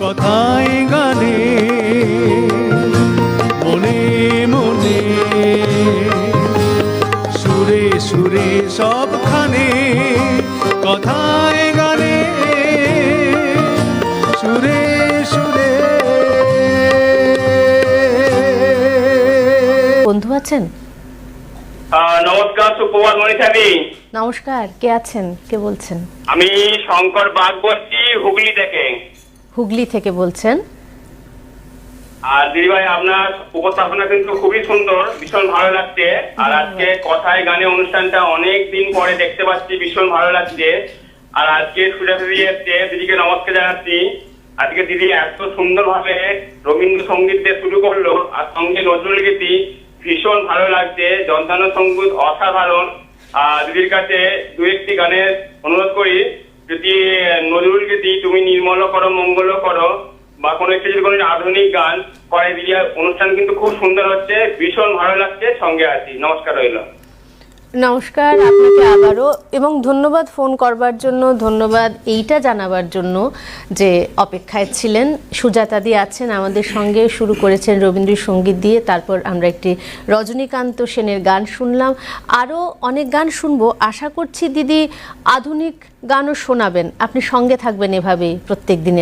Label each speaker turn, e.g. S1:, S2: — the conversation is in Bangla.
S1: কথায় গানে মনে মনে সুরে সুরে সবখানে কথায় গানে সুরে সুরে।
S2: বন্ধু আছেন?
S3: নমস্কার, সুপ্রভাত মনীষাদি।
S2: নমস্কার, কে আছেন, কে বলছেন?
S3: আমি শঙ্কর বাগ বলছি, হুগলি থেকে।
S2: হুগলি থেকে বলছেন?
S3: আর দিদিভাই, আপনার উপস্থাপনা কিন্তু খুবই সুন্দর, ভীষণ ভালো লাগছে। আর আজকে কথায় গানে অনুষ্ঠানটা অনেক দিন পরে দেখতে পাচ্ছি, ভীষণ ভালো লাগছে। আর আজকে সুজা দিদি এসছে, দিদিকে নমস্কার জানাচ্ছি। আজকে দিদি এত সুন্দর ভাবে রবীন্দ্রসঙ্গীত দিয়ে শুরু করলো, আর সঙ্গে নজরুল গীতি, ভীষণ ভালো লাগছে। যন্ত্রণা সঙ্গীত অসাধারণ। দিদির কাছে দু একটি গানের অনুরোধ করি, যদি নজরুল গীতি তুমি নির্মল করো মঙ্গল করো বা কোনো একটি যদি কোনো আধুনিক গান করে দিদি, অনুষ্ঠান কিন্তু খুব সুন্দর হচ্ছে, ভীষণ ভালো লাগছে। সঙ্গে আছি, নমস্কার রইল।
S2: নমস্কার আপনাকে আবারও, এবং ধন্যবাদ ফোন করবার জন্য, ধন্যবাদ এইটা জানাবার জন্য যে অপেক্ষায় ছিলেন। সুজাতাদি আছেন আমাদের সঙ্গে, শুরু করেছেন রবীন্দ্রসঙ্গীত দিয়ে, তারপর আমরা একটি রজনীকান্ত সেনের গান শুনলাম, আরও অনেক গান শুনবো। আশা করছি দিদি আধুনিক গানও শোনাবেন, আপনি সঙ্গে থাকবেন এভাবেই প্রত্যেক দিনের।